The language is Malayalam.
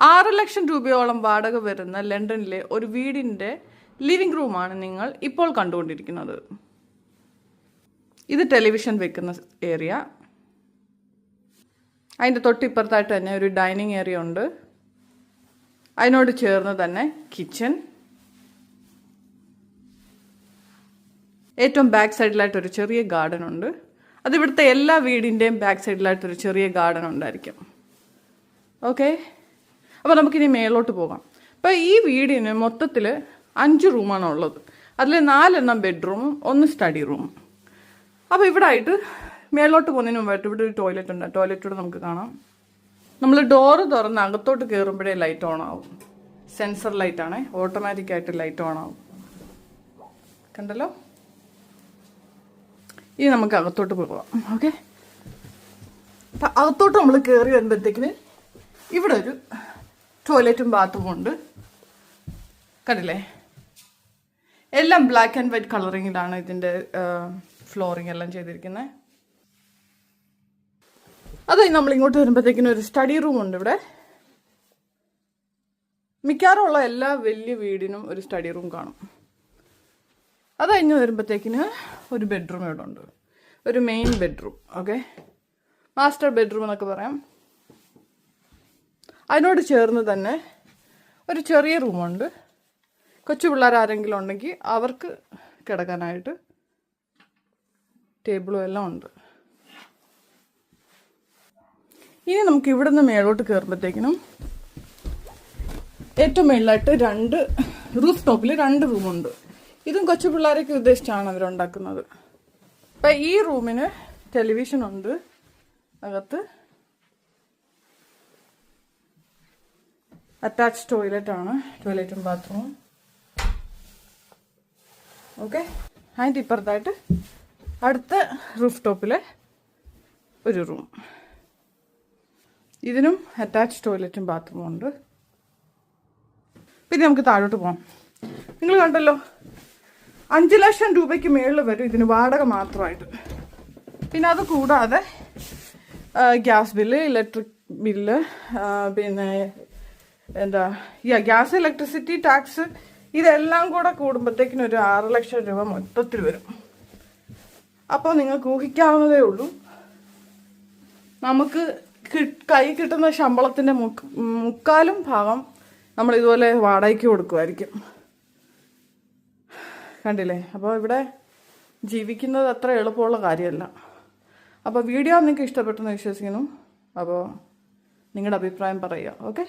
6 ലക്ഷം രൂപയോളം വാടക വരുന്ന ലണ്ടനിലെ ഒരു വീടിൻ്റെ ലിവിംഗ് റൂമാണ് നിങ്ങൾ ഇപ്പോൾ കണ്ടുകൊണ്ടിരിക്കുന്നത്. ഇത് ടെലിവിഷൻ വെക്കുന്ന ഏരിയ. അതിൻ്റെ തൊട്ടിപ്പുറത്തായിട്ട് തന്നെ ഒരു ഡൈനിങ് ഏരിയ ഉണ്ട്. അതിനോട് ചേർന്ന് തന്നെ കിച്ചൺ. ഏറ്റവും ബാക്ക് സൈഡിലായിട്ട് ഒരു ചെറിയ ഗാർഡൻ ഉണ്ട്. അത് ഇവിടുത്തെ എല്ലാ വീടിൻ്റെയും ബാക്ക് സൈഡിലായിട്ടൊരു ചെറിയ ഗാർഡൻ ഉണ്ടായിരിക്കും. ഓക്കെ, അപ്പോൾ നമുക്കിനി മേലോട്ട് പോകാം. അപ്പോൾ ഈ വീടിന് മൊത്തത്തിൽ 5 റൂമാണ് ഉള്ളത്. അതിൽ 4 ബെഡ്റൂമും 1 സ്റ്റഡി റൂമും. അപ്പോൾ ഇവിടെ ആയിട്ട് മേലോട്ട് പോകുന്നതിന് മുമ്പായിട്ട് ഇവിടെ ഒരു ടോയ്ലറ്റ് ഉണ്ട്. ടോയ്ലറ്റൂടെ നമുക്ക് കാണാം. നമ്മൾ ഡോറ് തുറന്ന് അകത്തോട്ട് കയറുമ്പോഴേ ലൈറ്റ് ഓൺ ആവും. സെൻസർ ലൈറ്റാണ്, ഓട്ടോമാറ്റിക്കായിട്ട് ലൈറ്റ് ഓൺ ആവും. കണ്ടല്ലോ. ഇനി നമുക്ക് അകത്തോട്ട് പോകാം. ഓക്കെ, അപ്പം അകത്തോട്ട് നമ്മൾ കയറി വരുമ്പോഴത്തേക്കിന് ഇവിടെ ഒരു ടോയ്ലറ്റും ബാത്റൂമും ഉണ്ട്. കണ്ടില്ലേ, എല്ലാം ബ്ലാക്ക് ആൻഡ് വൈറ്റ് കളറിങ്ങിലാണ് ഇതിൻ്റെ ഫ്ലോറിങ് എല്ലാം ചെയ്തിരിക്കുന്നത്. അത് നമ്മൾ ഇങ്ങോട്ട് വരുമ്പോഴത്തേക്കിനും ഒരു സ്റ്റഡി റൂം ഉണ്ട് ഇവിടെ. മിക്കവാറും ഉള്ള എല്ലാ വലിയ വീടിനും ഒരു സ്റ്റഡി റൂം കാണും. അത് കഴിഞ്ഞ് വരുമ്പോഴത്തേക്കിന് ഒരു ബെഡ്റൂം ഇവിടെ ഉണ്ട്, ഒരു main bedroom. Okay, master bedroom എന്നൊക്കെ പറയാം. അതിനോട് ചേർന്ന് തന്നെ ഒരു ചെറിയ റൂമുണ്ട്. കൊച്ചു പിള്ളേർ ആരെങ്കിലും ഉണ്ടെങ്കിൽ അവർക്ക് കിടക്കാനായിട്ട് ടേബിളും എല്ലാം ഉണ്ട്. ഇനി നമുക്ക് ഇവിടെ നിന്ന് മേലോട്ട് കയറുമ്പോഴത്തേക്കിനും ഏറ്റവും മേളിലായിട്ട് 2 റൂഫ് ടോപ്പിൽ 2 റൂമുണ്ട്. ഇതും കൊച്ചു പിള്ളേരൊക്കെ ഉദ്ദേശിച്ചാണ് അവരുണ്ടാക്കുന്നത്. അപ്പം ഈ റൂമിന് ടെലിവിഷൻ ഉണ്ട് അകത്ത്. അറ്റാച്ച് ടോയ്ലറ്റാണ്, ടോയ്ലറ്റും ബാത്റൂമും. ഓക്കെ, അതിൻ്റെ ഇപ്പുറത്തായിട്ട് അടുത്ത റൂഫ് ടോപ്പിലെ ഒരു റൂം. ഇതിനും അറ്റാച്ച് ടോയ്ലറ്റും ബാത്റൂമും ഉണ്ട്. പിന്നെ നമുക്ക് താഴോട്ട് പോകാം. നിങ്ങൾ കണ്ടല്ലോ, 5 ലക്ഷം രൂപയ്ക്ക് മുകളിൽ വരും ഇതിന് വാടക മാത്രമായിട്ട്. പിന്നെ അത് കൂടാതെ ഗ്യാസ് ബില്ല്, ഇലക്ട്രിക് ബില്ല്, പിന്നെ ഗ്യാസ്, ഇലക്ട്രിസിറ്റി, ടാക്സ്, ഇതെല്ലാം കൂടെ കൂടുമ്പോഴത്തേക്കിനും ഒരു 6 ലക്ഷം രൂപ മൊത്തത്തിൽ വരും. അപ്പോൾ നിങ്ങൾക്ക് ഊഹിക്കാവുന്നതേ ഉള്ളൂ, നമുക്ക് കൈ കിട്ടുന്ന ശമ്പളത്തിൻ്റെ മുക്കാലും ഭാഗം നമ്മൾ ഇതുപോലെ വാടകയ്ക്ക് കൊടുക്കുമായിരിക്കും. കണ്ടില്ലേ, അപ്പോൾ ഇവിടെ ജീവിക്കുന്നത് അത്ര എളുപ്പമുള്ള കാര്യമല്ല. അപ്പോൾ വീഡിയോ നിങ്ങൾക്ക് ഇഷ്ടപ്പെട്ടെന്ന് വിശ്വസിക്കുന്നു. അപ്പോൾ നിങ്ങളുടെ അഭിപ്രായം പറയുക. ഓക്കെ.